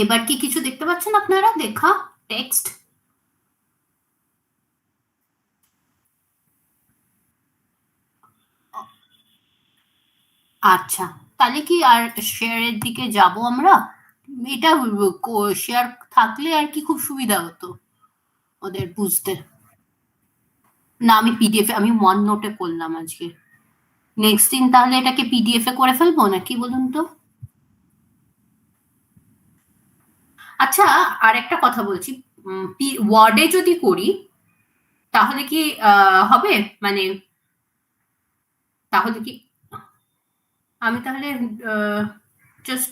এবার কি কিছু দেখতে পাচ্ছেন আপনারা? দেখা টেক্সট? আচ্ছা, তাহলে কি আর শেয়ারের দিকে যাব আমরা? এটা শেয়ার থাকলে আর কি খুব সুবিধা হতো ওদের বুঝতে। না, আমি পিডিএফ, আমি ওয়ান নোটে করলাম আজকে। নেক্সট দিন তাহলে এটাকে পিডিএফ এ করে ফেলবো নাকি বলুন তো? আচ্ছা, আর একটা কথা বলছি, ওয়ার্ডে যদি করি তাহলে কি হবে? মানে তাহলে কি আমি তাহলে জাস্ট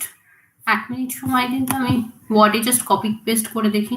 1 মিনিট সময় দিন, তো আমি ওয়ার্ডে জাস্ট কপি পেস্ট করে দেখি।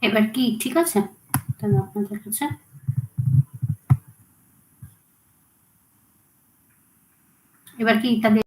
এবার কি ঠিক আছে তাহলে আপনাদের কাছে? এবার কি তাহলে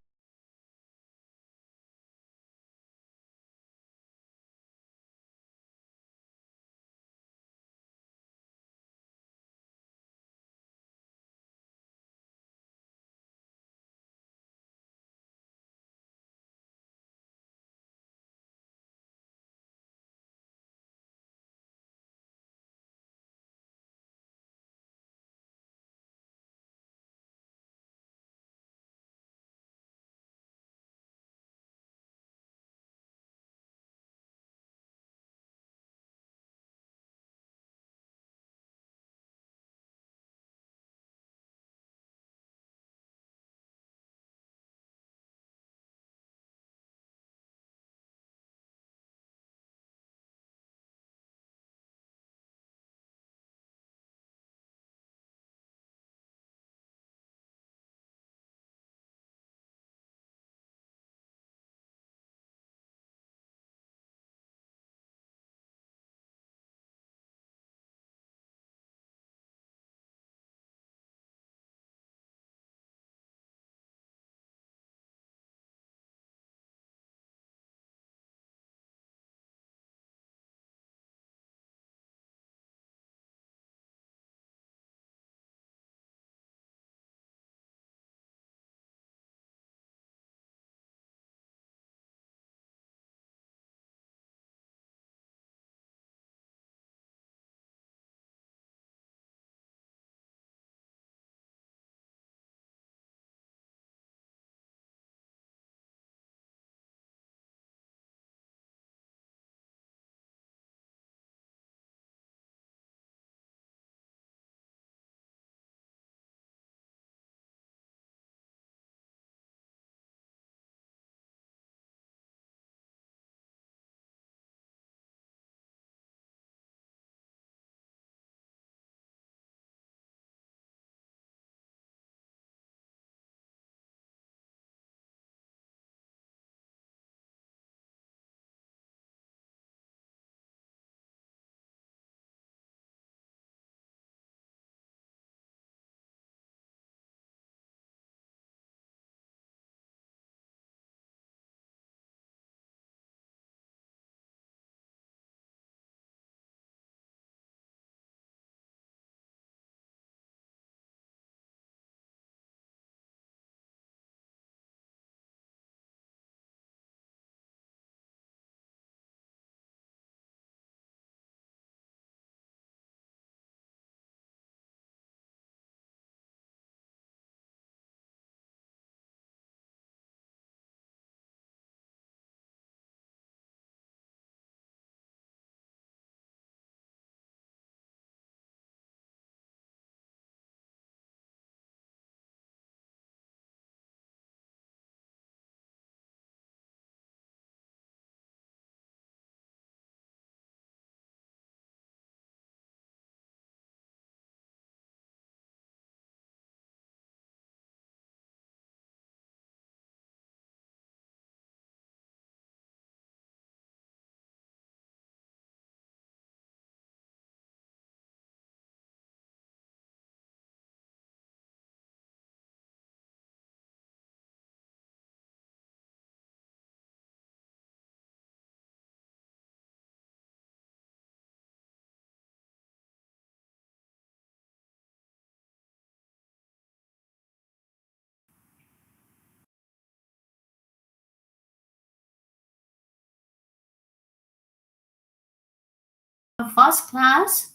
first class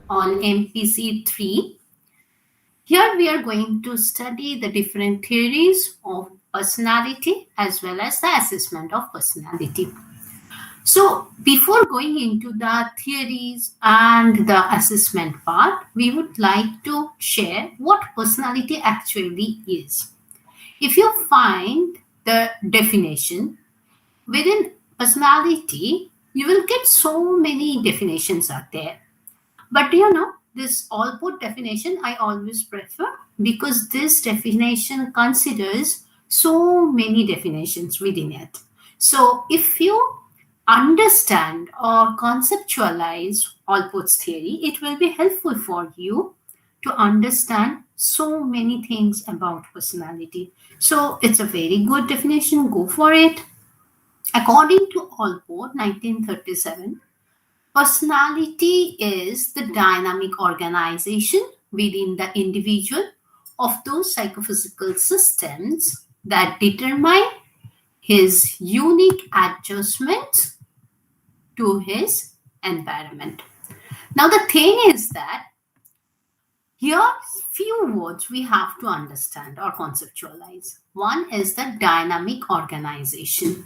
on MPC3. Here we are going to study the different theories of personality as well as the assessment of personality. So, before going into the theories and the assessment part, we would like to share what personality actually is. If you find the definition within personality, you will get so many definitions out there. But this all put definition I always prefer because this definition considers so many definitions within it. So if you understand or conceptualize Allport's theory, it will be helpful for you to understand so many things about personality. So it's a very good definition. Go for it. According to Allport, 1937, personality is the dynamic organization within the individual of those psychophysical systems that determine his unique adjustments to his environment. Now, the thing is that here few words we have to understand or conceptualize. One is the dynamic organization.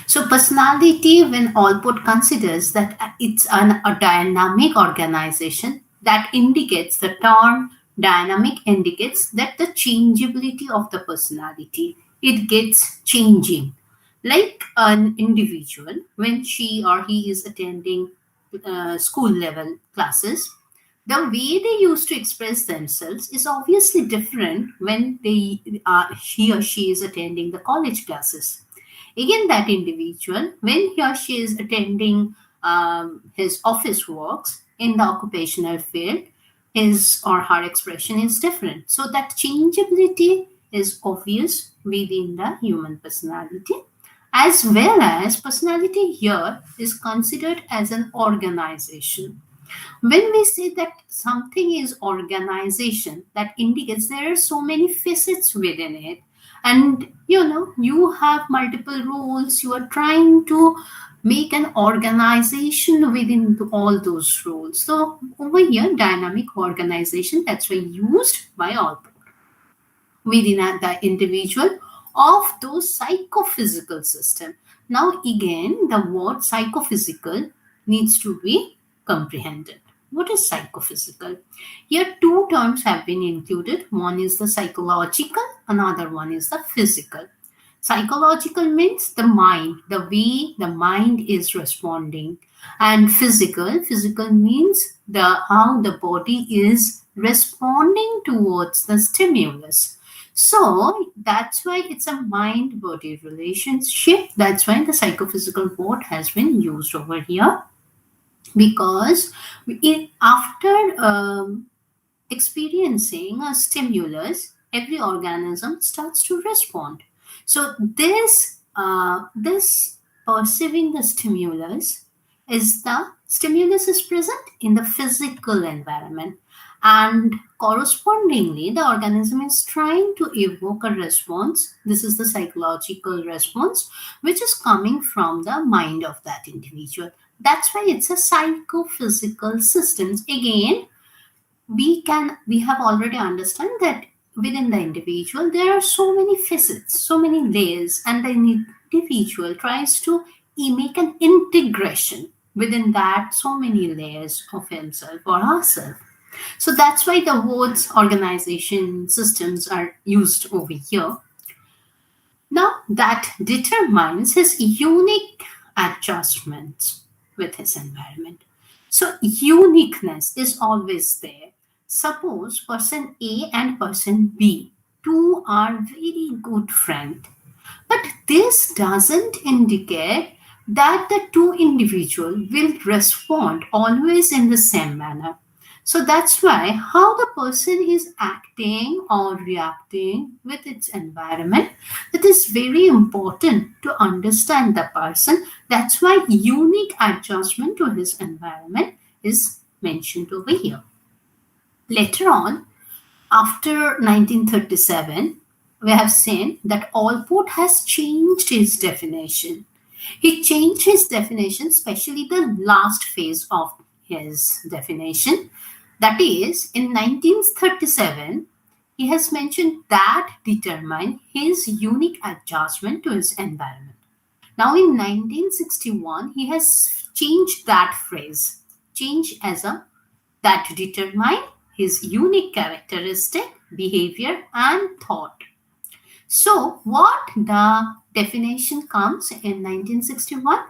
So, personality, when Allport considers that it's a dynamic organization, that indicates the term dynamic indicates that the changeability of the personality, it gets changing. Like an individual, when she or he is attending school level classes, the way they used to express themselves is obviously different when he or she is attending the college classes. Again, that individual, when he or she is attending his office works in the occupational field, his or her expression is different. So that changeability is obvious within the human personality, as well as personality here is considered as an organization. When we say that something is organization, that indicates there are so many facets within it. And you have multiple roles. You are trying to make an organization within all those roles. So over here, dynamic organization, that's why used by all within the individual of those psychophysical system. Now again, the word psychophysical needs to be comprehended. What is psychophysical? Here two terms have been included. One is the psychological, another one is the physical. Psychological means the mind, the way the mind is responding. And physical means how the body is responding towards the stimulus. So that's why it's a mind-body relationship. That's why the psychophysical word has been used over here. Because after experiencing a stimulus, every organism starts to respond. So this perceiving the stimulus is present in the physical environment, and correspondingly the organism is trying to evoke a response. This is the psychological response which is coming from the mind of that individual. That's why it's a psychophysical systems. Again, we have already understand that within the individual there are so many facets, so many layers, and the individual tries to make an integration within that so many layers of himself or herself. So that's why the words organization systems are used over here. Now that determines his unique adjustments with his environment. So uniqueness is always there. Suppose person A and person B, two are very good friends, but this doesn't indicate that the two individuals will respond always in the same manner. So that's why how the person is acting or reacting with its environment, it is very important to understand the person. That's why unique adjustment to his environment is mentioned over here. Later on, after 1937, we have seen that Allport has changed his definition. He changed his definition, especially the last phase of his definition. That is, in 1937, he has mentioned that determine his unique adjustment to his environment. Now in 1961, he has changed that phrase, change as a that determine his unique characteristic, behavior, and thought. So what the definition comes in 1961?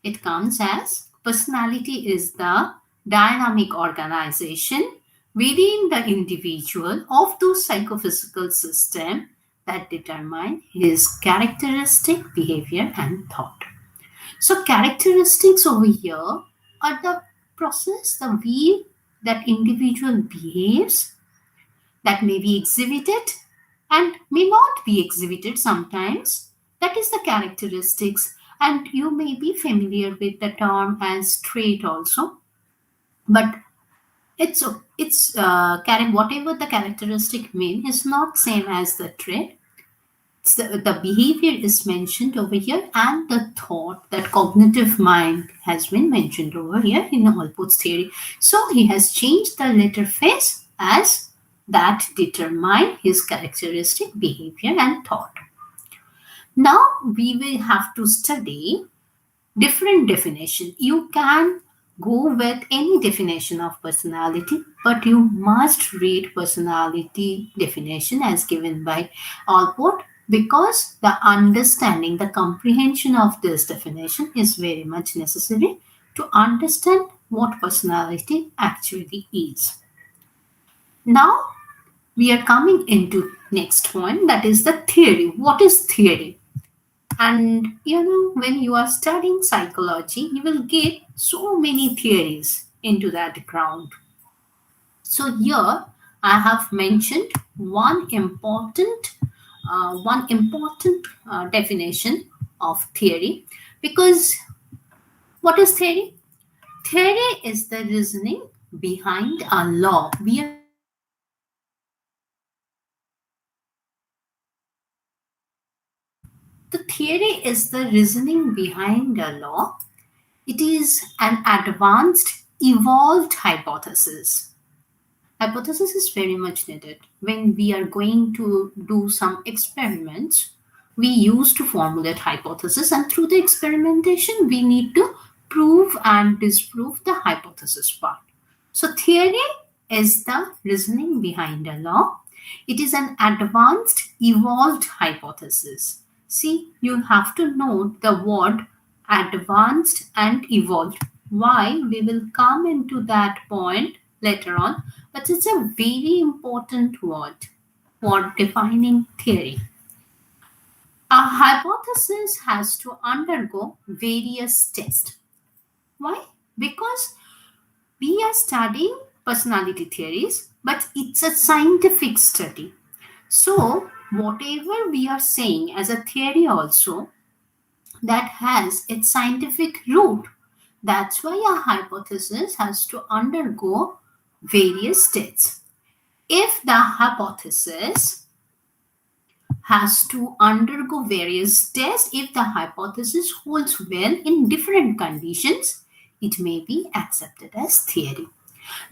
It comes as personality is the dynamic organization within the individual of those psychophysical systems that determine his characteristic, behavior, and thought. So characteristics over here are the process, the way that individual behaves, that may be exhibited and may not be exhibited sometimes. That is the characteristics, and you may be familiar with the term as trait also. But whatever the characteristic mean is not same as the trait. The behavior is mentioned over here, and the thought, that cognitive mind, has been mentioned over here in Allport's theory. So he has changed the letter phase as that determine his characteristic behavior and thought. Now we will have to study different definition. You can go with any definition of personality, but you must read personality definition as given by Allport, because the understanding, the comprehension of this definition is very much necessary to understand what personality actually is. Now we are coming into next point, that is the theory. What is theory? And when you are studying psychology, you will get so many theories into that ground. So here I have mentioned one important definition of theory. Because what is theory? Theory is the reasoning behind a law. We are The theory is the reasoning behind a law. It is an advanced, evolved hypothesis. Hypothesis is very much needed. When we are going to do some experiments, we use to formulate hypothesis, and through the experimentation, we need to prove and disprove the hypothesis part. So theory is the reasoning behind a law. It is an advanced, evolved hypothesis. See, you have to note the word advanced and evolved. Why? We will come into that point later on, but it's a very important word for defining theory. A hypothesis has to undergo various tests. Why? Because we are studying personality theories, but it's a scientific study. So whatever we are saying as a theory also, that has its scientific root. That's why a hypothesis has to undergo various tests. If the hypothesis has to undergo various tests, if the hypothesis holds well in different conditions, it may be accepted as theory.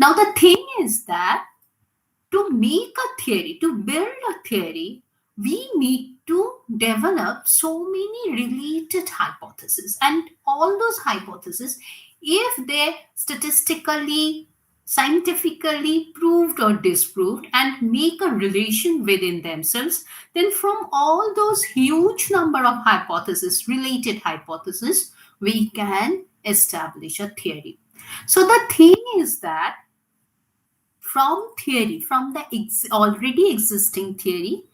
Now the thing is that to make a theory, to build a theory, we need to develop so many related hypotheses. And all those hypotheses, if they statistically, scientifically proved or disproved and make a relation within themselves, then from all those huge number of hypotheses, related hypotheses, we can establish a theory. So the thing is that from theory, from the already existing theory,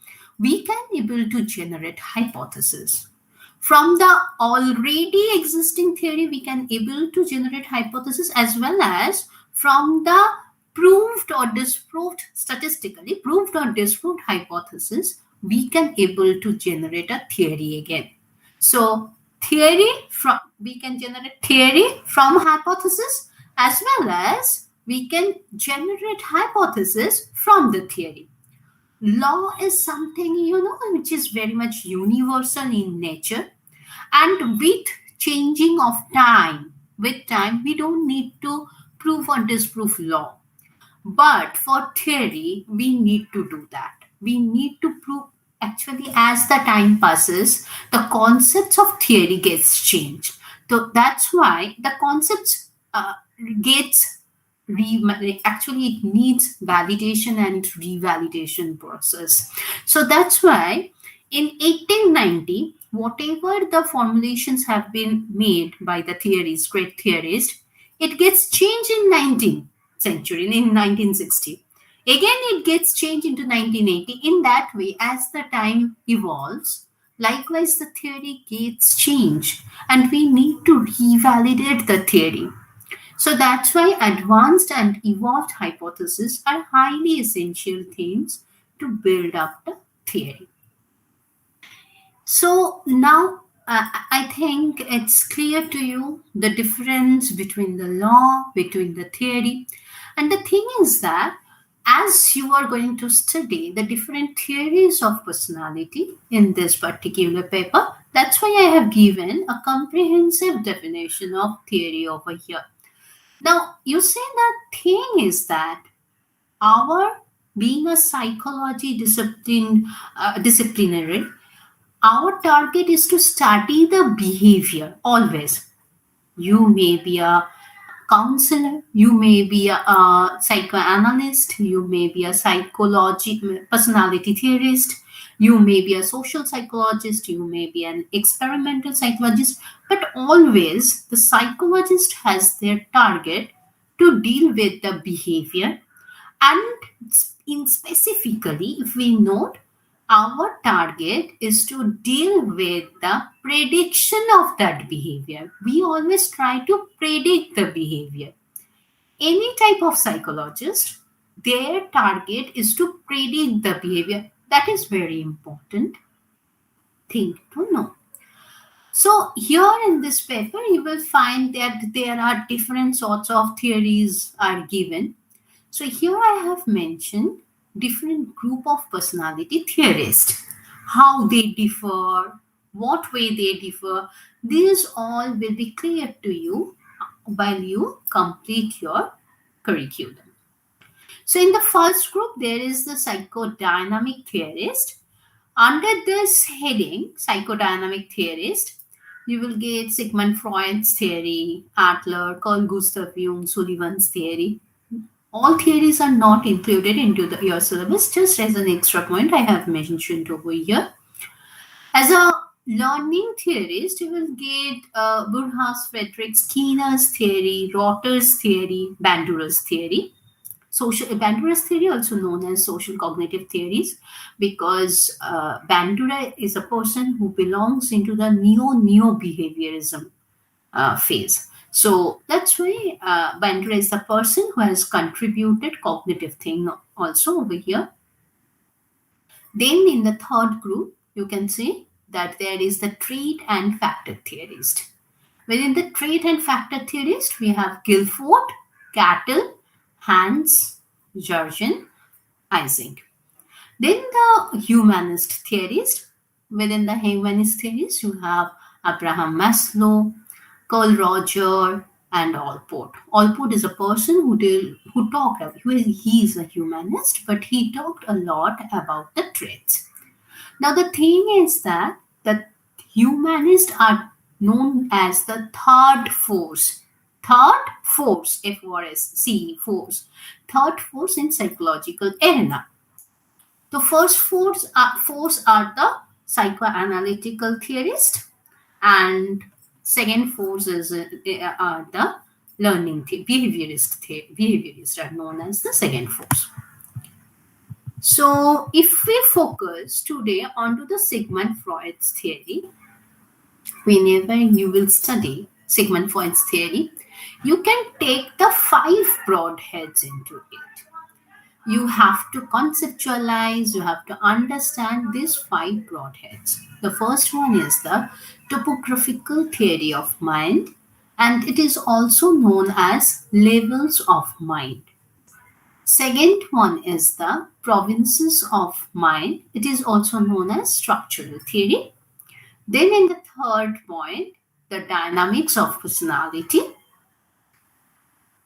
we can able to generate hypotheses. From the already existing theory, we can able to generate hypotheses, as well as from the proved or disproved, statistically proved or disproved hypothesis, we can able to generate a theory again. So we can generate theory from hypothesis, as well as we can generate hypothesis from the theory. Law is something, which is very much universal in nature. And with changing of time, we don't need to prove or disprove law. But for theory, we need to do that. We need to prove, actually, as the time passes, the concepts of theory gets changed. So that's why the concepts gets actually it needs validation and revalidation process. So that's why in 1890, whatever the formulations have been made by the great theorists, it gets changed in 19th century, in 1960. Again, it gets changed into 1980. In that way, as the time evolves, Likewise, the theory gets changed and we need to revalidate the theory. So that's why advanced and evolved hypotheses are highly essential things to build up the theory. So now I think it's clear to you the difference between the law, between the theory. And the thing is that as you are going to study the different theories of personality in this particular paper, that's why I have given a comprehensive definition of theory over here. Now, you see, the thing is that our being a psychology disciplinary, our target is to study the behavior always. You may be a counselor, you may be a psychoanalyst, you may be a personality theorist, you may be a social psychologist, you may be an experimental psychologist, but always the psychologist has their target to deal with the behavior. And in specifically, if we note, our target is to deal with the prediction of that behavior. We always try to predict the behavior. Any type of psychologist, their target is to predict the behavior. That is very important thing to know. So here in this paper, you will find that there are different sorts of theories are given. So here I have mentioned different group of personality theorists, how they differ, what way they differ. These all will be clear to you while you complete your curriculum. So in the first group, there is the psychodynamic theorist. Under this heading, psychodynamic theorist, you will get Sigmund Freud's theory, Adler, Carl Gustav Jung, Sullivan's theory. All theories are not included into your syllabus. Just as an extra point, I have mentioned over here. As a learning theorist, you will get Burghaus Friedrich Skinner's theory, Rotter's theory, Bandura's theory. Bandura's theory, also known as social cognitive theories, because Bandura is a person who belongs into the neo-behaviorism phase. So that's why Bandura is the person who has contributed cognitive thing also over here. Then in the third group, you can see that there is the trait and factor theorist. Within the trait and factor theorist, we have Guilford, Cattell, Hans, Jurgen, Ising. Then the humanist theorist. Within the humanist theorist, you have Abraham Maslow, Carl Roger, and Allport. Allport is a person he is a humanist, but he talked a lot about the traits. Now the thing is that the humanists are known as the third force. Third force, F-O-R-S-C, force. Third force in psychological arena. The first force are the psychoanalytical theorists, and second force are the learning behaviorists are known as the second force. So if we focus today onto the Sigmund Freud's theory, whenever you will study Sigmund Freud's theory, you can take the 5 broad heads into it. You have to conceptualize, you have to understand these 5 broad heads. The first one is the topographical theory of mind, and it is also known as levels of mind. Second one is the provinces of mind. It is also known as structural theory. Then in the third point, the dynamics of personality,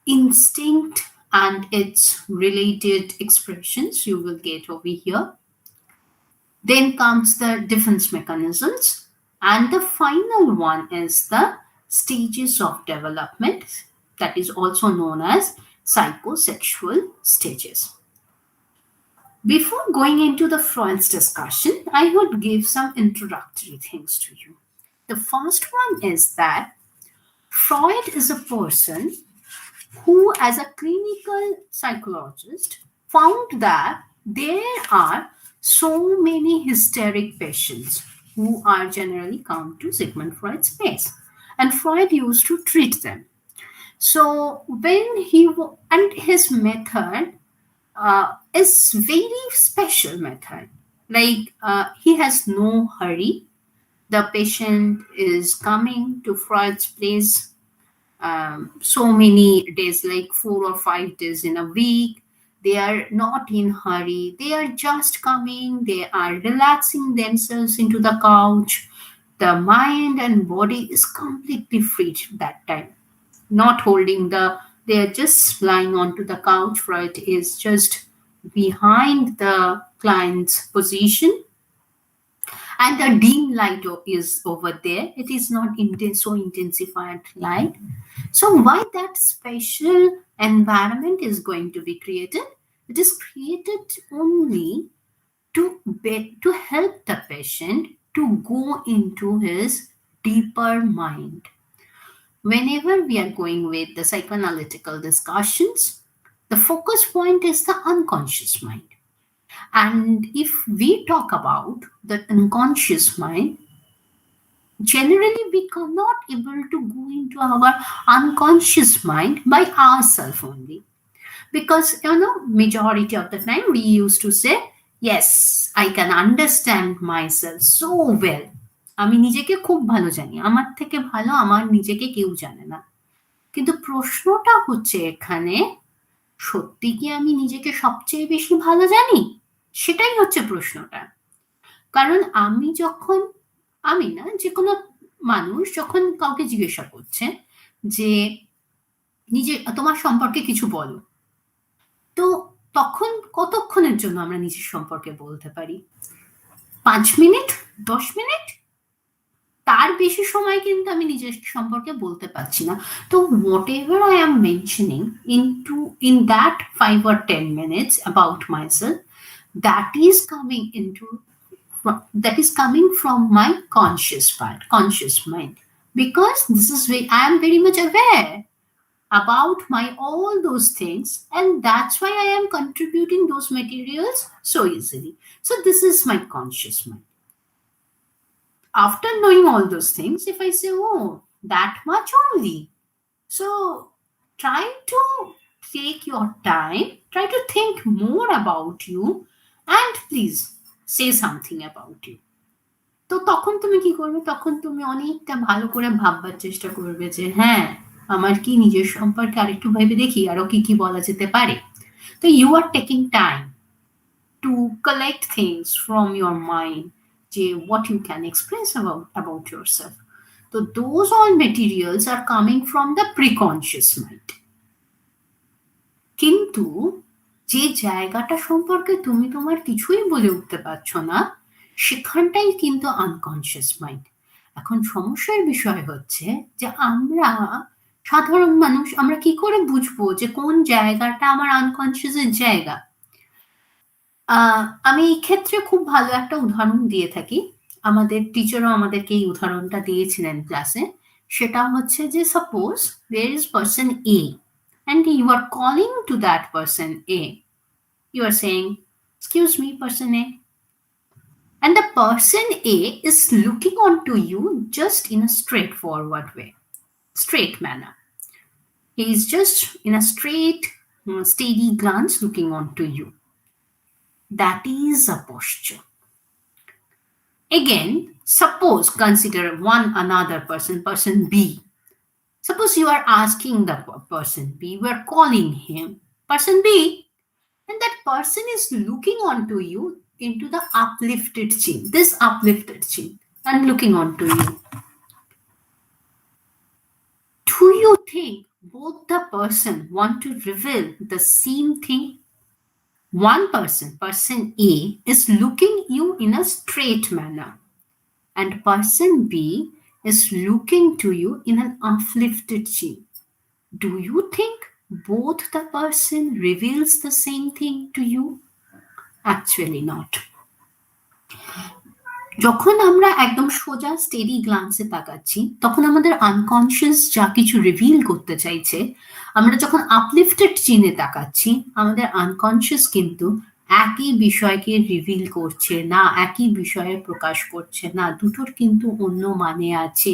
instinct and its related expressions you will get over here. Then comes the defense mechanisms. And the final one is the stages of development, that is also known as psychosexual stages. Before going into the Freud's discussion, I would give some introductory things to you. The first one is that Freud is a person who, as a clinical psychologist, found that there are so many hysteric patients. who are generally come to Sigmund Freud's place. And Freud used to treat them. So when and his method is very special method. Like he has no hurry. The patient is coming to Freud's place so many days, like 4 or 5 days in a week. They are not in hurry. They are just coming. They are relaxing themselves into the couch. The mind and body is completely free that time. Not holding they are just lying onto the couch. Freud is just behind the client's position, and the dim light is over there. It is not so intensified light. So why that special environment is going to be created? It is created only to help the patient to go into his deeper mind. Whenever we are going with the psychoanalytical discussions, the focus point is the unconscious mind. And if we talk about the unconscious mind, generally we are not able to go into our unconscious mind by ourselves only. Because, majority of the time we used to say, yes, I can understand myself so well. আমি নিজেকে খুব ভালো জানি, আমার থেকে ভালো আমার নিজেকে কেউ জানে না। কিন্তু প্রশ্নটা হচ্ছে এখানে, সত্যি কি আমি নিজেকে সবচেয়ে বেশি ভালো জানি? সেটাই হচ্ছে প্রশ্নটা। কারণ আমি না, যে কোনো মানুষ যখন কাউকে জিজ্ঞাসা করছে যে তোমার সম্পর্কে কিছু বলো, তো তখন কতক্ষণের জন্য আমরা নিজের সম্পর্কে বলতে পারি? 5 মিনিট, 10 মিনিট, তার বেশি সময় কিন্তু আমি নিজের সম্পর্কে বলতে পারছি না। তো whatever I am mentioning in that 5 or 10 minutes about myself, that is coming from my conscious mind, because this is I am very much aware about all those things, and that's why I am contributing those materials so easily. So this is my conscious mind. After knowing all those things, if I say, oh, that much only, so try to take your time, try to think more about you, and please say something about you. তো তখন তুমি কি করবে? তখন তুমি অনেকটা ভালো করে ভাববার চেষ্টা করবে যে হ্যাঁ, আমার কি নিজের সম্পর্কে আরেকটু ভেবে দেখি আরো কি কি বলা যেতে পারে। তো you are taking time to collect things from your mind, যে what you can express about yourself. So those all materials are coming from the preconscious mind. কিন্তু যে জায়গাটা সম্পর্কে তুমি তোমার কিছুই বলে উঠতে পারছো না, সেখানটাই কিন্তু আনকনশিয়াস মাইন্ড। এখন সমস্যার বিষয় হচ্ছে যে আমরা সাধারণ মানুষ, আমরা কি করে বুঝবো যে কোন জায়গাটা আমার আনকনশিয়াসের জায়গা? আমি এই ক্ষেত্রে খুব ভালো একটা উদাহরণ দিয়ে থাকি। আমাদের টিচারও আমাদেরকে এই উদাহরণটা দিয়েছিলেন ক্লাসে। সেটা হচ্ছে যে suppose there is person A and you are calling to that person A. You are saying, excuse me, person A. And the person A is looking onto you just in a straightforward way, straight manner. He is just in a straight, steady glance looking onto you. That is a posture. Again, suppose consider another person B. Suppose you are asking the person B, you are calling him person B, and that person is looking onto you into the uplifted chin, this uplifted chin, and looking onto you. Do you think both the person want to reveal the same thing? One person A, is looking you in a straight manner, and person B is looking to you in an uplifted chin. Do you think both the person reveals the same thing to you? Actually not. যখন আমরা একদম সোজা steady গ্লান্সে তাকাচ্ছি, তখন আমাদের unconscious যা কিছু reveal করতে চাইছে, আমরা যখন আপলিফটেড চিনে তাকাচ্ছি, আমাদের আনকনশিয়াস কিন্তু একই বিষয়কে রিভিল করছে না, একই বিষয়ে প্রকাশ করছে না, দুটোর কিন্তু অন্য মানে আছে।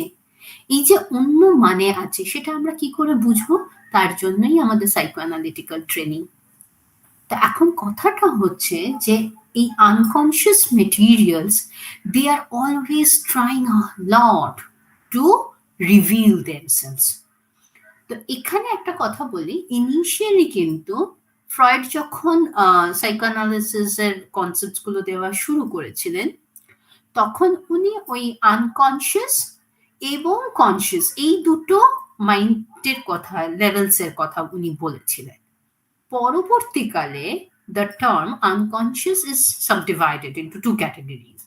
এই যে অন্য মানে আছে সেটা আমরা কি করে বুঝবো? তার জন্যই আমাদের সাইকোঅ্যানালিটিক্যাল ট্রেনিং। তা এখন কথাটা হচ্ছে যে এই unconscious materials, they are always trying a lot to reveal themselves. তো এখানে একটা কথা বলি, ইনিশিয়ালি কিন্তু ফ্রয়েড যখন সাইকোঅ্যানালিসিসের কনসেপ্টস গুলো দেওয়া শুরু করেছিলেন, তখন উনি ওই আনকনসিয়াস এবং কনসিয়াস এই দুটো মাইন্ডের কথা, লেভেলস এর কথা উনি বলেছিলেন। পরবর্তীকালে the term unconscious is subdivided into two categories.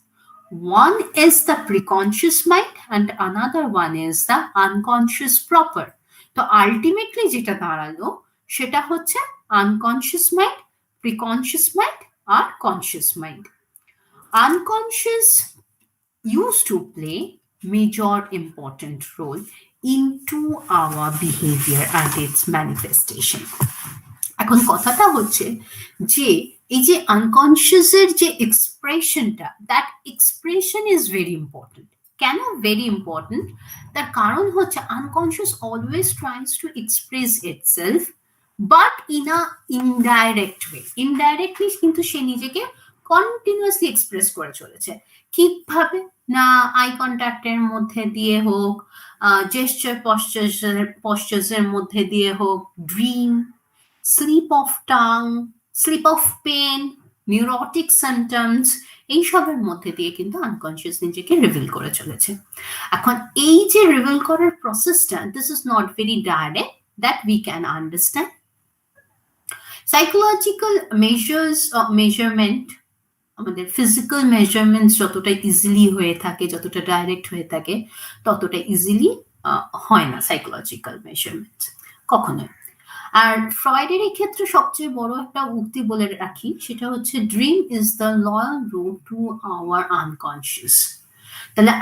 One is the preconscious mind and another one is the unconscious proper. তো আলটিমেটলি যেটা দাঁড়ালো সেটা হচ্ছে আনকনসিয়াস মাইন্ড, প্রিকনসিয়াস মাইন্ড আর conscious mind. Unconscious used to play major important role into our behavior and its manifestation. এখন কথাটা হচ্ছে যে এই যে আনকনসিয়াসের যে এক্সপ্রেশনটা, that expression is very important. কেন ভেরি ইম্পর্টেন্ট? তার কারণ হচ্ছে unconscious always tries to express itself, but in a indirect way. Indirectly কিন্তু সে নিজেকে কন্টিনিউয়াসলি এক্সপ্রেস করে চলেছে। কিভাবে? না আই কন্ট্যাক্টের মধ্যে দিয়ে হোক, জেস্টার পশ্চারের মধ্যে দিয়ে হোক, dream, slip of tongue, slip of pen, neurotic symptoms, এইসবের মধ্যে দিয়ে কিন্তু আনকনসিয়াস নিজেকে রিভিল করে চলেছে। এখন এই যে রিভিল করার প্রসেসটা, this is not very direct that we can understand. Psychological measurement, আমাদের ফিজিক্যাল মেজারমেন্টস যতটা ইজিলি হয়ে থাকে, যতটা ডাইরেক্ট হয়ে থাকে, ততটা ইজিলি হয় না সাইকোলজিক্যাল মেজারমেন্টস কখনোই। আর ফ্রয়েডের এই ক্ষেত্রে সবচেয়ে বড় একটা উক্তি বলে রাখি, সেটা হচ্ছে dream is the loyal road to our unconscious. তাহলে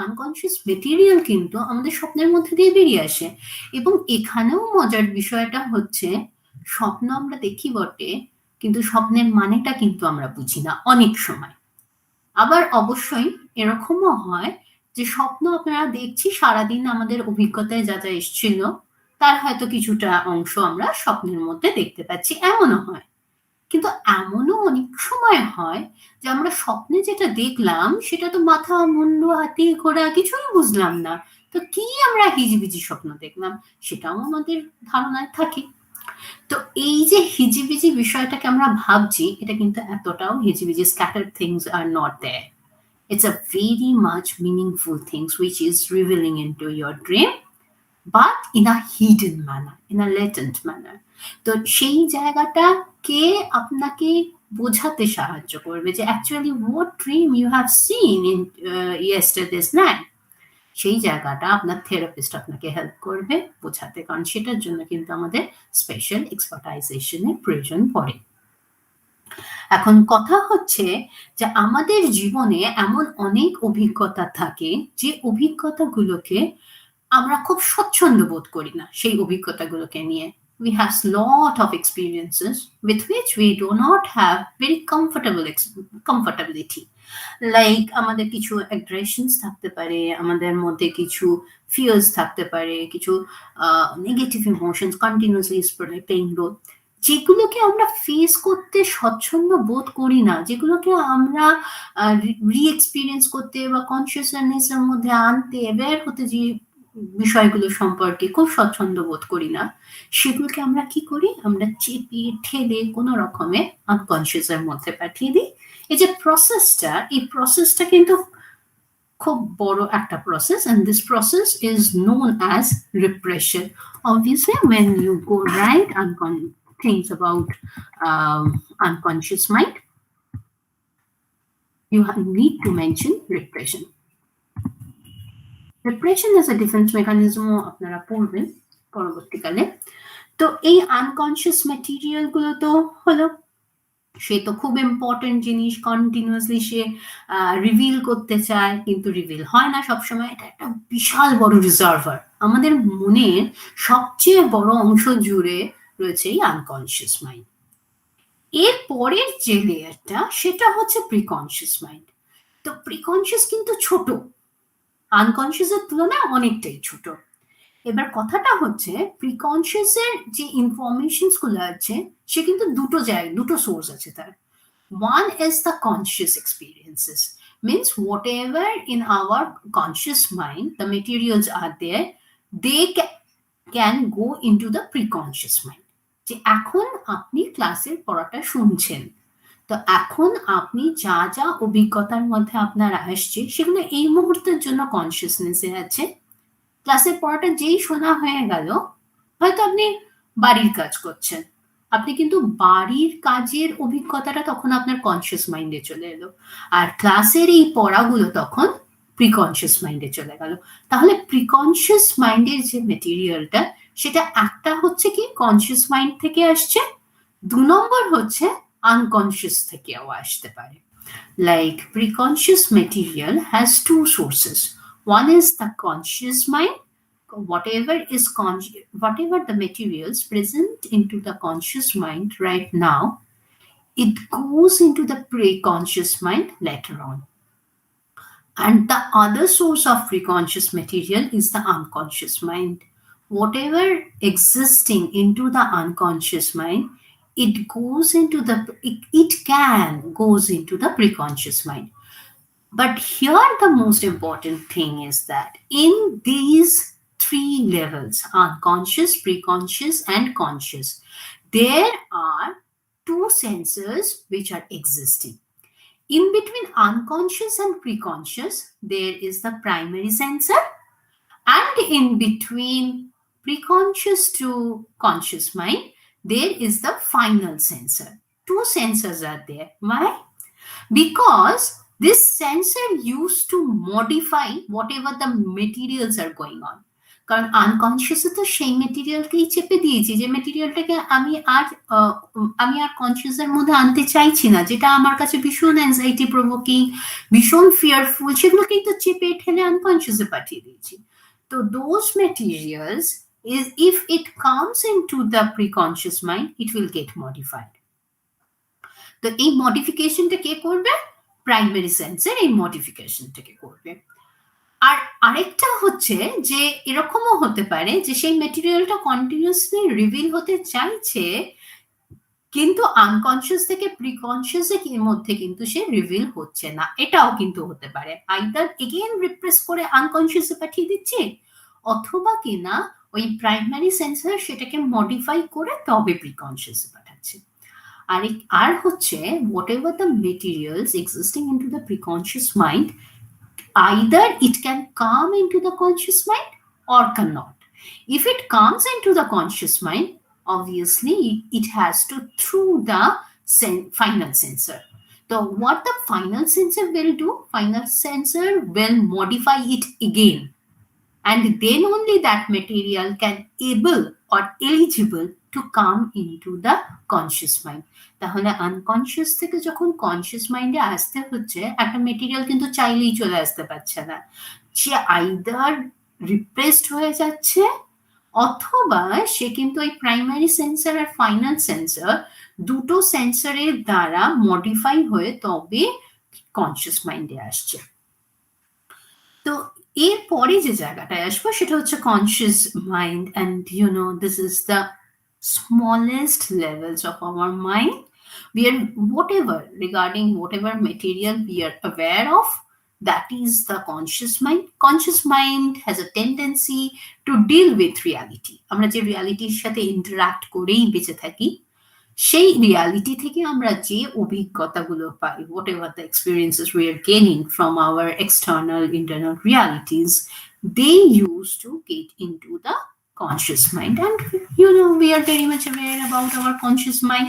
আনকনসিয়াস মেটেরিয়াল কিন্তু আমাদের স্বপ্নের মধ্যে দিয়ে বেরিয়ে আসে। এবং এখানেও মজার বিষয়টা হচ্ছে স্বপ্ন আমরা দেখি বটে, কিন্তু স্বপ্নের মানেটা কিন্তু আমরা বুঝি না অনেক সময়। আবার অবশ্যই এরকমও হয় যে স্বপ্ন আপনারা দেখছি, সারাদিন আমাদের অভিজ্ঞতায় যা যা এসেছিল তার হয়তো কিছুটা অংশ আমরা স্বপ্নের মধ্যে দেখতে পাচ্ছি, এমনও হয়। কিন্তু এমনও অনেক সময় হয় যে আমরা স্বপ্নে যেটা দেখলাম সেটা তো মাথা, মুন্ডু, হাতি, ঘোড়া কিছুই বুঝলাম না, তো কি আমরা হিজিবিজি স্বপ্ন দেখলাম সেটাও আমাদের ধারণায় থাকে। তো এই যে হিজিবিজি বিষয়টাকে আমরা ভাবছি, এটা কিন্তু এতটাও হিজিবিজি, scattered things are not there. It's a very much meaningful things which is revealing into your dream, but in a hidden manner, in a latent manner. তো সেই জায়গাটা কে আপনাকে বোঝাতে সাহায্য করবে যে actually what dream you have seen in yesterday's night, সেই জায়গাটা আপনার থেরাপিস্ট আপনাকে হেল্প করবে বোঝাতে, কারণ সেটার জন্য কিন্তু আমাদের স্পেশাল এক্সপার্টাইজেশনের প্রয়োজন পড়ে। এখন কথা হচ্ছে যে আমাদের জীবনে এমন অনেক অভিজ্ঞতা থাকে যে অভিজ্ঞতাগুলোকে আমরা খুব স্বচ্ছন্দ বোধ করি না সেই অভিজ্ঞতাগুলোকে নিয়ে। We have lot of experiences with which we do not have very comfortability. Like আমাদের কিছু aggressions থাকতে পারে, আমাদের মধ্যে কিছু fears থাকতে পারে, কিছু negative emotions continuously playing role, যেগুলোকে আমরা ফেস করতে স্বচ্ছন্দ বোধ করি না, যেগুলোকে আমরা রি-এক্সপিরিয়েন্স করতে বা কনসিয়াসনেসের মধ্যে আনতে, বের হতে যে বিষয়গুলো সম্পর্কে খুব স্বচ্ছন্দ বোধ করি না, সেগুলোকে আমরা কি করি? আমরা চেপে ঠেলে কোনো রকমে আনকনসিয়াসের মধ্যে পাঠিয়ে দিই। এই যে প্রসেসটা, এই প্রসেসটা কিন্তু খুব বড় একটা process, and this process is known as repression. Obviously, when you go right things about unconscious mind, you need to mention repression. Repression is a defense mechanism আপনারা পড়বেন পরবর্তীকালে। তো এই আনকনসিয়াস মেটেরিয়াল গুলো তো হলো, সে তো খুব ইম্পর্টেন্ট জিনিস, কন্টিনিউয়াসলি সে রিভিল করতে চায়, কিন্তু রিভিল হয় না সবসময়। এটা একটা বিশাল বড় রিজার্ভার, আমাদের মনের সবচেয়ে বড় অংশ জুড়ে রয়েছে এই আনকনসিয়াস মাইন্ড। এর পরের যে লেয়ারটা সেটা হচ্ছে প্রিকনশিয়াস মাইন্ড। তো প্রিকনশিয়াস কিন্তু ছোট, আনকনশিয়াসের তুলনায় অনেকটাই ছোট। এবার কথাটা হচ্ছে প্রিকনশিয়াসের যে ইনফরমেশনস গুলো আছে সে কিন্তু দুটো সোর্স আছে তার। One is the conscious experiences, means whatever in our conscious mind, the materials are there, they can go into the preconscious mind. যে এখন আপনি ক্লাসের পড়াটা শুনছেন, তো এখন আপনি যা যা অভিজ্ঞতার মধ্যে আপনার আসছে সেগুলো এই মুহূর্তের জন্য কনসিয়াসনেসে আছে। ক্লাসের পড়াটা যেই শোনা হয়ে গেল, হয়তো আপনি বাড়ির কাজ করছেন, আপনি কিন্তু বাড়ির কাজের অভিজ্ঞতাটা তখন আপনার কনসিয়াস মাইন্ডে চলে এলো, আর ক্লাসের এই পড়াগুলো তখন প্রিকনসিয়াস মাইন্ডে চলে গেল। তাহলে প্রিকনসিয়াস মাইন্ডের যে মেটেরিয়ালটা সেটা একটা হচ্ছে কি কনসিয়াস মাইন্ড থেকে আসছে, 2 নম্বর হচ্ছে আনকনসিয়াস থেকেও আসতে পারে। Like preconscious material has two sources. One is the conscious mind, whatever the materials present into the conscious mind right now, it goes into the preconscious mind later on. And the other source of preconscious material is the unconscious mind. Whatever existing into the unconscious mind, it can goes into the preconscious mind. But here the most important thing is that in these 3 levels, unconscious, preconscious, and conscious, there are 2 sensors which are existing. In between unconscious and preconscious, there is the primary sensor, and in between preconscious to conscious mind, there is the final sensor. 2 sensors are there. Why? Because this sensor used to modify whatever the materials are going on. কারণ আনকনসিয়াসে তো সেই মেটেরিয়ালকেই চেপে দিয়েছি যে মেটেরিয়ালটাকে আমি আর কনসিয়াসের মধ্যে আনতে চাইছি না, যেটা আমার কাছে ভীষণ অ্যাংজাইটি প্রভোকিং, ভীষণ ফিয়ারফুল, সেগুলোকেই তো চেপে ঠেলে আনকনসিয়াসে পাঠিয়ে দিয়েছি। তো those materials is if it comes into the preconscious mind, it will get modified. তো এই মডিফিকেশনটা কে করবে? প্রাইমারি সেন্সের এই মডিফিকেশনটাকে করবে। আর আরেকটা হচ্ছে যে এরকমও হতে পারে যে সেই মেটেরিয়ালটা কন্টিনিউয়াসলি রিভিল হতে চাইছে, কিন্তু আনকনসিয়াস থেকে প্রিকনসিয়াস এর মধ্যে কিন্তু সে রিভিল হচ্ছে না, এটাও কিন্তু হতে পারে। আইদার এগেইন রিপ্রেস করে আনকনসিয়াসে পাঠিয়ে দিচ্ছে, অথবা কিনা ওই প্রাইমারি সেন্সর সেটাকে মডিফাই করে তবে প্রিকনসিয়াসে পাঠাচ্ছে। আর হচ্ছে whatever the materials existing into the preconscious mind, either it can come into the conscious mind or cannot. If it comes into the conscious mind, obviously it has to through the final sensor. So what the final sensor will do? Final sensor will modify it again, and then only that material can able or eligible to come into the conscious mind. তাহলে unconscious থেকে যখন conscious মাইন্ডে আসতে হচ্ছে, একটা material কিন্তু চাইলেই চলে আসতে পারছে না, সে আইদার রিপ্রেসড হয়ে যাচ্ছে, অথবা সে কিন্তু ওই প্রাইমারি সেন্সর আর ফাইনাল সেন্সর দুটো সেন্সরের দ্বারা মডিফাই হয়ে তবে কনসিয়াস মাইন্ডে আসছে। তো এর পরে যে জায়গাটায় আসবো সেটা হচ্ছে conscious mind, and this is the smallest levels of our mind, where regarding whatever material we are aware of, that is the conscious mind. Conscious mind has a tendency to deal with reality. আমরা যে রিয়ালিটির সাথে interact করেই বেঁচে থাকি, সেই reality থেকে আমরা যে অভিজ্ঞতাগুলো পাই, whatever the experiences we are gaining from our external internal realities, they used to get into the conscious mind, and we are very much aware about our conscious mind.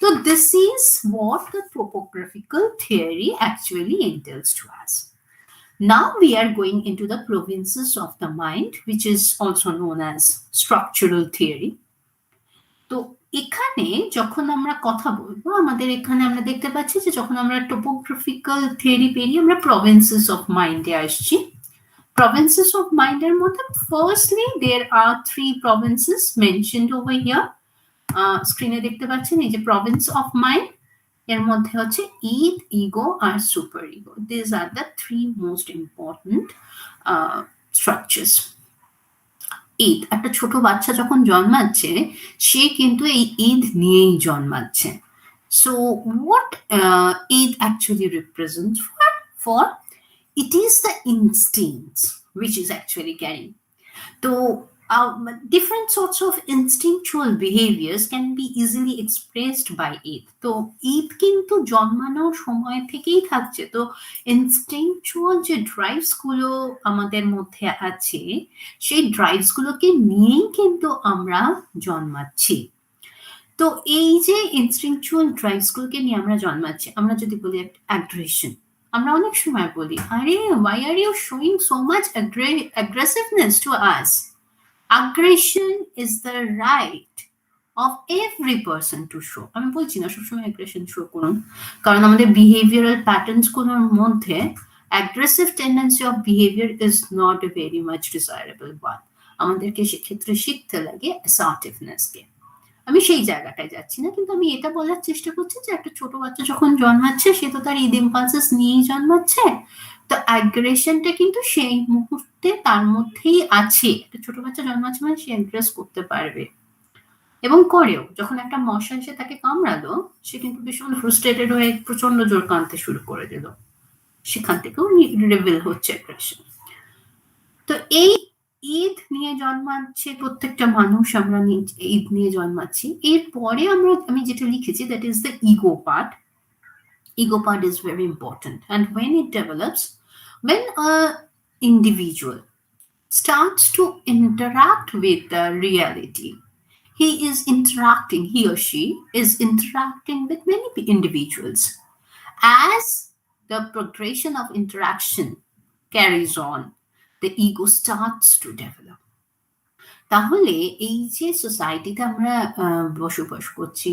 So this is what the topographical theory actually entails to us. Now we are going into the provinces of the mind, which is also known as structural theory. তো এখানে যখন আমরা কথা বলবো, আমাদের এখানে আমরা দেখতে পাচ্ছি যে যখন আমরা টোপোগ্রাফিক্যাল থিওরি পেরিয়ে আমরা প্রভিন্সেস অফ মাইন্ডে আসছি। Provinces of mind এর মধ্যে firstly there are 3 provinces mentioned over here. স্ক্রিনে দেখতে পাচ্ছেন এই যে প্রভিন্স অফ মাইন্ড, এর মধ্যে হচ্ছে ঈদ, ইগো আর super ego. This are the three most important structures. Id, একটা ছোট বাচ্চা যখন জন্মাচ্ছে সে কিন্তু এই ঈদ নিয়েই জন্মাচ্ছে। So what Eid actually represents for it is the instincts which is actually carrying. So different sorts of instinctual behaviors can be easily expressed by Eid. তো ঈদ কিন্তু জন্মানোর সময় থেকেই থাকছে। তো ইনস্টিংচুয়াল যে ড্রাইভস গুলো আমাদের মধ্যে আছে সেই ড্রাইভস গুলোকে নিয়েই কিন্তু আমরা জন্মাচ্ছি। তো এই যে ইনস্টিংচুয়াল ড্রাইভস গুলোকে নিয়ে আমরা জন্মাচ্ছি, আমরা যদি বলি অ্যাগ্রেশন, আমরা অনেক সময় বলি আরে why are you showing so much aggressiveness to us? Aggression is the right of every person to show. আমি বলছি না সবসময় অ্যাগ্রেশন শো করুন, কারণ আমাদের বিহেভিয়ারাল প্যাটার্নস গুলোর মধ্যে aggressive tendency of behavior is not a very much desirable one. আমাদেরকে সেক্ষেত্রে শিখতে লাগে assertiveness কে। আমি সেই জায়গাটায় যাচ্ছি না, কিন্তু আমি এটা বলার চেষ্টা করছি যে একটা ছোট বাচ্চা যখন জন্মাচ্ছে সে তো তার ঈদ ইম্পালসেস নিয়েই জন্মাচ্ছে। তো অ্যাগ্রেশনটা কিন্তু সেই মুহূর্তে তার মধ্যেই আছে। একটা ছোট বাচ্চা জন্মাচ্ছে মানে সে অ্যাগ্রেস করতে পারবে এবং করেও। যখন একটা মশা এসে তাকে কামড়ালো সে কিন্তু ভীষণ ফ্রাস্ট্রেটেড হয়ে প্রচন্ড জোর কাঁদতে শুরু করে দিল, সেখান থেকেও রিভিল হচ্ছে অ্যাগ্রেশন। তো এই ঈদ নিয়ে জন্মাচ্ছে প্রত্যেকটা মানুষ, আমরা ঈদ নিয়ে জন্মাচ্ছি। এরপরে আমি যেটা লিখেছি that is the ego part. Ego part is very important, and when it develops, when a individual starts to interact with the reality, he or she is interacting with many individuals. As the progression of interaction carries on, the ego starts to develop. তাহলে এই যে সোসাইটিতে আমরা বসবাস করছি,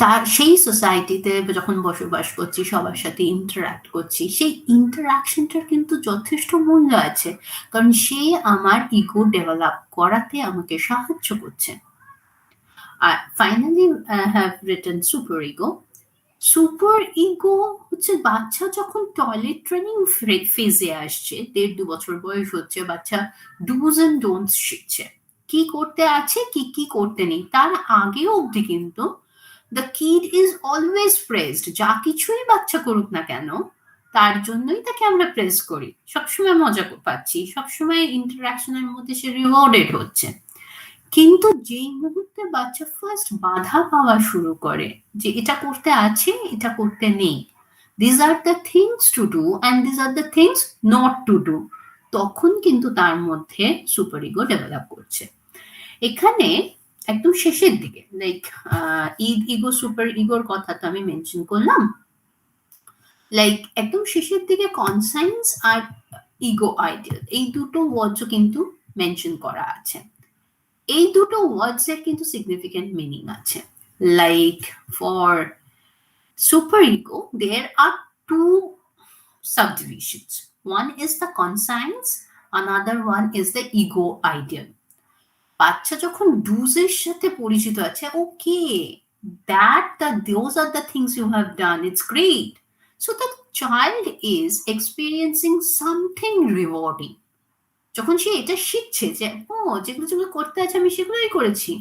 তার সেই সোসাইটিতে যখন বসবাস করছি সবার সাথে ইন্টারাক্ট করছি, সেই ইন্টারাকশনটার কিন্তু যথেষ্ট মূল্য আছে, কারণ সে আমার ইগো ডেভেলপ করাতে আমাকে সাহায্য করছে। আর finally have written super ego. Super ego হচ্ছে বাচ্চা যখন টয়লেট ট্রেনিং ফেজে আসছে, 1.5-2 বছর বয়স হচ্ছে, বাচ্চা ডুজ এন্ড ডোন্টস শিখছে, কি করতে আছে কি করতে নেই। তার আগেও অবধি কিন্তু the kid is always praised, যা কিছুই বাচ্চা করুক না কেন তার জন্যই তাকে আমরা প্রেস করি, সবসময় মজা পাচ্ছি, সবসময় ইন্টারাকশনের মধ্যে সে রিওয়ার্ডেড হচ্ছে। কিন্তু যেই মুহূর্তে বাচ্চা ফার্স্ট বাধা পাওয়া শুরু করে যে এটা করতে আছে এটা করতে নেই, this are the things to do and this are the things not to do, তখন কিন্তু তার মধ্যে সুপার ইগো ডেভেলপ করছে। এখানে একদম শেষের দিকে লাইক ঈদ ইগো সুপার ইগোর কথা তো আমি মেনশন করলাম, লাইক একদম শেষের দিকে কনসাইন্স আর ইগো আইডিয়াল এই দুটো ওয়ার্ডসও কিন্তু মেনশন করা আছে। এই দুটো ওয়ার্ডস এর কিন্তু সিগনিফিকেন্ট মিনিং আছে। Like for super ego there are two subdivisions. One is the conscience, another one is the ego ideal. বাচ্চা যখন ডুজের সাথে পরিচিত আছে, ওকে those are the things you have done, it's great. So the child is experiencing something rewarding. যখন সে এটা শিখছে যে ও যেগুলো করতে আছে আমি সেগুলোই করেছি,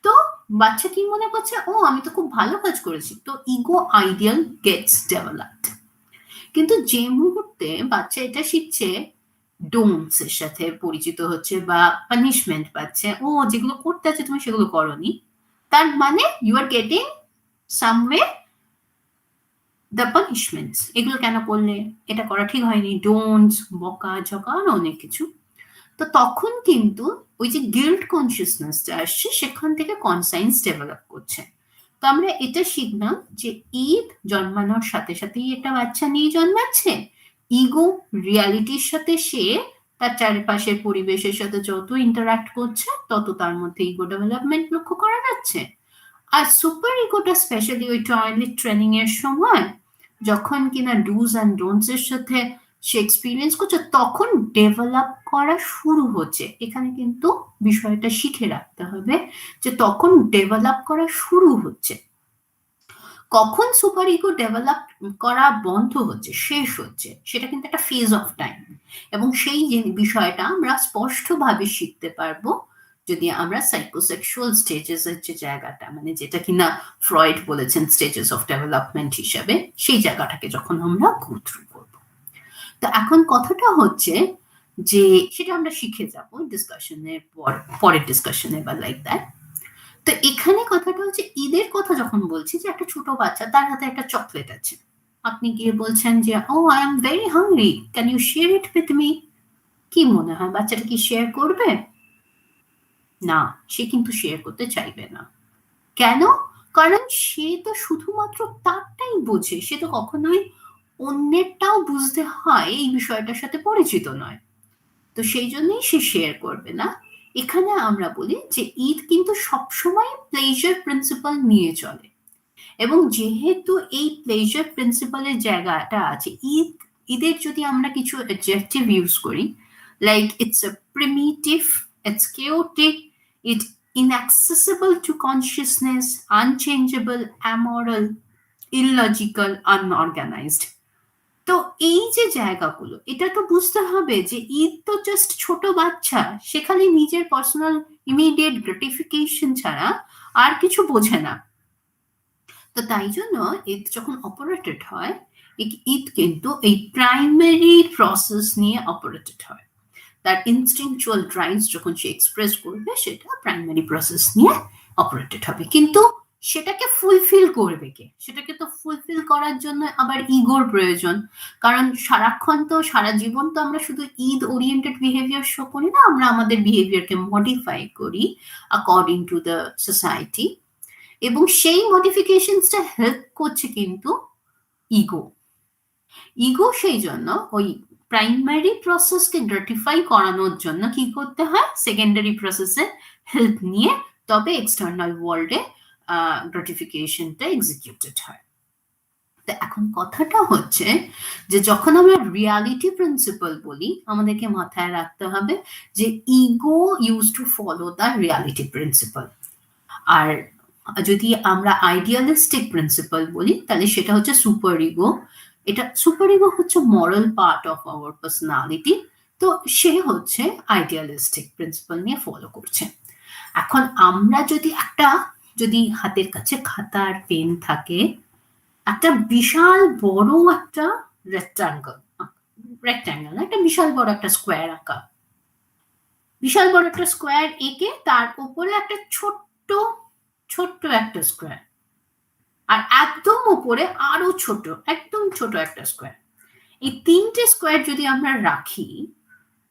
তো বাচ্চা কি মনে করছে, ও আমি তো খুব ভালো কাজ করেছি, তো ইগো আইডিয়াল গেটস ডেভেলপড। কিন্তু যে মুহূর্তে বাচ্চা এটা শিখছে, ডোন্টস এর সাথে পরিচিত হচ্ছে বা পানিশমেন্ট পাচ্ছে, ও যেগুলো করতে আছে তুমি সেগুলো করনি, তার মানে you are getting someway the punishments, এগুলো কেন করলে, এটা করা ঠিক হয়নি, ডোন্টস, বকা ঝকা আর অনেক কিছু। তো তখন কিন্তু ওই যে গিল্ট কনসিয়াসনেসটা আসছে, সেখান থেকে কনসাইন্স ডেভেলপ করছে। তো আমরা এটা শিখলাম যে ঈদ জন্মানোর সাথে সাথেই একটা বাচ্চা নিয়ে জন্মাচ্ছে, ইগো রিয়ালিটির সাথে সে তার চারিপাশের পরিবেশের সাথে যত ইন্টারাক্ট করছে তত তার মধ্যে ইগো ডেভেলপমেন্ট লক্ষ্য করা যাচ্ছে। আর সুপার ইগোটা স্পেশালি ওই টয়লেট ট্রেনিং এর সময় যখন কিনা ডুজ অ্যান্ড ডোন্টস এর সাথে সে এক্সপিরিয়েন্স করছে, তখন ডেভেলপ করা শুরু হচ্ছে। এখানে কিন্তু বিষয়টা শিখে রাখতে হবে যে তখন ডেভেলপ করা শুরু হচ্ছে। কখন সুপার ইগো ডেভেলপ করা বন্ধ হচ্ছে, শেষ হচ্ছে, সেটা কিন্তু একটা ফেজ অফ টাইম। এবং সেই যে বিষয়টা আমরা স্পষ্টভাবে শিখতে পারবো যদি আমরা সাইকোসেক্সুয়াল স্টেজেস এর যে জায়গাটা, মানে যেটা কিনা ফ্রয়েড বলেছেন স্টেজেস অফ ডেভেলপমেন্ট হিসাবে, সেই জায়গাটাকে যখন আমরা গো থ্রু করবো। তো এখন কথাটা হচ্ছে যে সেটা আমরা শিখে যাবো ডিসকাশনের পরের ডিসকাশনে বা লাইক দ্যাট। তো এখানে কথাটা হচ্ছে ঈদের কথা যখন বলছি, যে একটা ছোট বাচ্চা তার হাতে একটা চকলেট আছে, আপনি গিয়ে বলছেন যে oh I am very hungry, can you share it with me? কি মনে হয় বাচ্চাটা কি শেয়ার করবে? না, সে কিন্তু শেয়ার করতে চাইবে না। কেন? কারণ সে তো শুধুমাত্র তারটাই বোঝে, সে তো কখনোই অন্যেরটাও বুঝতে হয় এই বিষয়টার সাথে পরিচিত নয়। তো সেই জন্যই সে শেয়ার করবে না। এখানে আমরা বলি যে ঈদ কিন্তু সবসময় প্লেজার প্রিন্সিপাল নিয়ে চলে, এবং যেহেতু এই প্লেজার প্রিন্সিপালের জায়গাটা আছে, ঈদের যদি আমরা কিছু অ্যাডজেক্টিভ ইউজ করি, like it's a primitive, it's chaotic, it inaccessible to consciousness, unchangeable, amoral, illogical, unorganized. তো এই যে জায়গাগুলো, এটা তো বুঝতে হবে যে ঈদ তো জাস্ট ছোট বাচ্চা, সেখানে নিজের পার্সোনাল ইমিডিয়েট গ্রাটিফিকেশন ছাড়া আর কিছু বোঝে না। তো তাই জন্য ঈদ যখন অপারেটেড হয়, ঈদ কিন্তু এই প্রাইমারি প্রসেস নিয়ে অপারেটেড হয়। তার ইনস্টিংচুয়াল ড্রাইভস যখন সে এক্সপ্রেস করবে, সেটা প্রাইমারি প্রসেস নিয়ে অপারেটেড হবে। কিন্তু সেটাকে ফুলফিল করবে কে? সেটাকে তো ফুলফিল করার জন্য আবার ইগোর প্রয়োজন। কারণ সারাক্ষণ তো, সারা জীবন তো আমরা শুধু ঈদ ওরিয়েন্টেড বিহেভিয়ার শো করি না, আমরা আমাদের বিহেভিয়ারকে মডিফাই করি অ্যাকর্ডিং টু দ্য সোসাইটি। এবং সেই মডিফিকেশনসটা হেল্প করছে কিন্তু ইগো। ইগো সেই জন্য ওই প্রাইমারি প্রসেসকে গ্রাটিফাই করানোর জন্য কি করতে হয়, সেকেন্ডারি প্রসেসে হেল্প নিয়ে তবে এক্সটার্নাল ওয়ার্ল্ডে গ্রাটিফিকেশনটা এক্সিকিউটেড হয়। তো এখন কথাটা হচ্ছে যে যখন আমরা রিয়ালিটি প্রিন্সিপাল বলি, আমাদেরকে মাথায় রাখতে হবে যে ego use to follow the reality principle. আর যদি আমরা আইডিয়ালিস্টিক প্রিন্সিপাল বলি, তাহলে সেটা হচ্ছে সুপার ইগো। এটা সুপার ইগো হচ্ছে moral part of our personality. তো সে হচ্ছে আইডিয়ালিস্টিক প্রিন্সিপাল নিয়ে ফলো করছে। এখন আমরা যদি হাতের কাছে খাতা আর পেন থাকে, একটা বিশাল বড় একটা রেক্ট্যাঙ্গল একটা বিশাল বড় একটা স্কোয়ার আঁকা, বিশাল বড় একটা স্কোয়ার এঁকে তার উপরে একটা ছোট্ট ছোট্ট একটা স্কোয়ার, আর একদম উপরে আরো ছোট, একদম ছোট একটা স্কোয়ার। এই তিনটে স্কোয়ার যদি আমরা রাখি,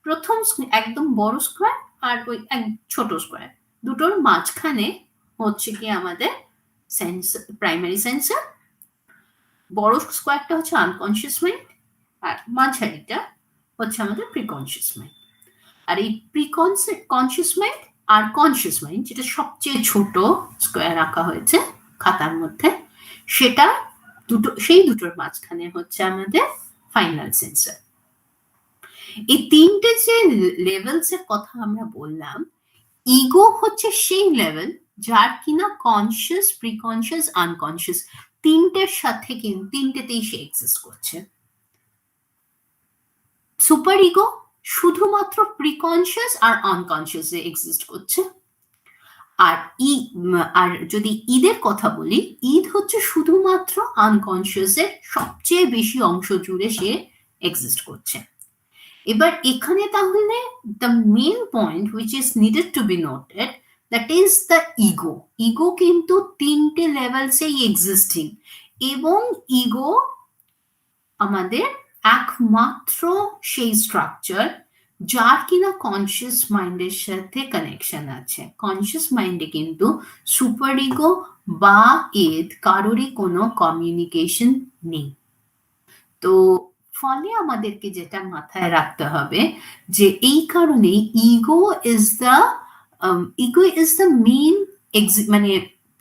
প্রথম একদম বড় স্কোয়ার আর ওই এক ছোট স্কোয়ার, দুটোর মাঝখানে হচ্ছে কি আমাদের প্রাইমারি সেন্সার। বড় স্কোয়ারটা হচ্ছে আনকনসিয়াস মাইন্ড, আর মাঝারিটা হচ্ছে আমাদের প্রিকনসিয়াস মাইন্ড। আর এই প্রিকনসিয়াস মাইন্ড আর কনসিয়াস মাইন্ড, যেটা সবচেয়ে ছোট স্কোয়ার আঁকা হয়েছে খাতার মধ্যে, সেটা সেই দুটোর মাঝখানে হচ্ছে আমাদের ফাইনাল সেন্সার। এই তিনটে যে লেভেলস এর কথা আমরা বললাম, ইগো হচ্ছে সেই লেভেল যার কিনা কনসিয়াস, প্রিকনসিয়াস, আনকনসিয়াস তিনটের সাথে কিন্তু তিনটেতেই সে এক্সিস্ট করছে। সুপার ইগো শুধুমাত্র প্রিকনসিয়াস আর আনকনসিয়াসে এক্সিস্ট করছে। আর যদি ঈদের কথা বলি, ঈদ হচ্ছে শুধুমাত্র আনকনসিয়াসের সবচেয়ে বেশি অংশ জুড়ে সে এক্সিস্ট করছে। এবার এখানে তাহলে the main point which is needed to be noted, that is the ego. Ego কিন্তু তিনটে লেভেলসেই এক্সিস্টিং, এবং ইগো আমাদের একমাত্র সেই স্ট্রাকচার যার কিনা কনসিয়াস মাইন্ডের সাথে কানেকশন আছে। কনসিয়াস মাইন্ডে কিন্তু সুপার ইগো বা ঈদ কারোরই কোনো কমিউনিকেশন নেই। তো ফলে আমাদেরকে যেটা মাথায় রাখতে হবে যে এই কারণে ইগো ইজ দ্য মেইন মানে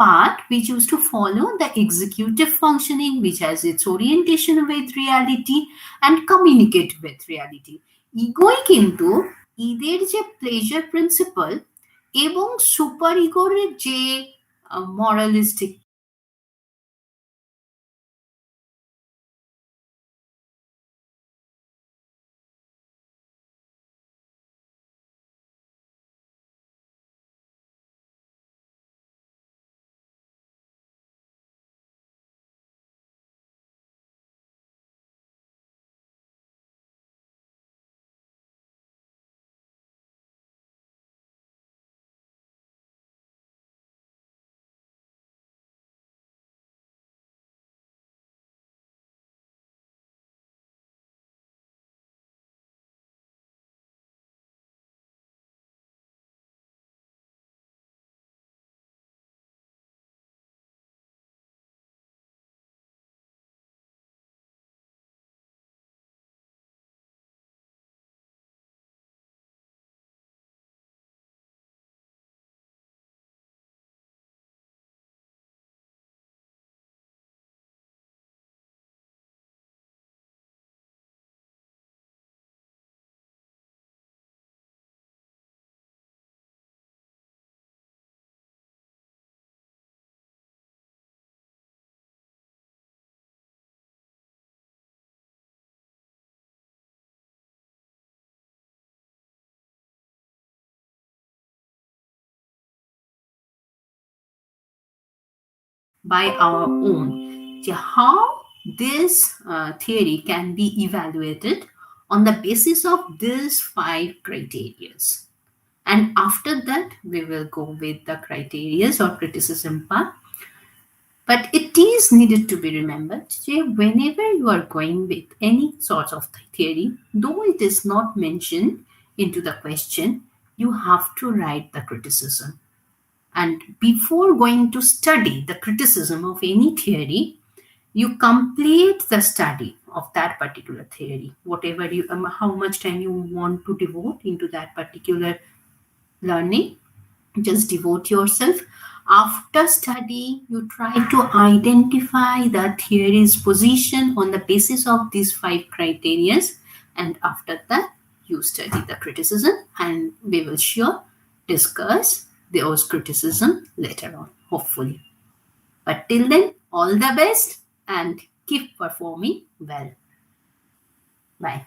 part, we choose to follow the executive functioning, which has its orientation with reality and communicate with reality. ইগোই কিন্তু ঈদের যে প্লেজার প্রিন্সিপাল এবং সুপার ইগোর যে মরালিস্টিক by our own. How this theory can be evaluated on the basis of these 5 criteria. And after that, we will go with the criteria or criticism part. But it is needed to be remembered that whenever you are going with any sort of theory, though it is not mentioned into the question, you have to write the criticism. And before going to study the criticism of any theory, you complete the study of that particular theory, whatever you, how much time you want to devote into that particular learning, just devote yourself. After study, you try to identify the theory's position on the basis of these 5 criteria, and after that, you study the criticism, and we will sure discuss those criticism later on, hopefully. But till then, all the best and keep performing well. Bye.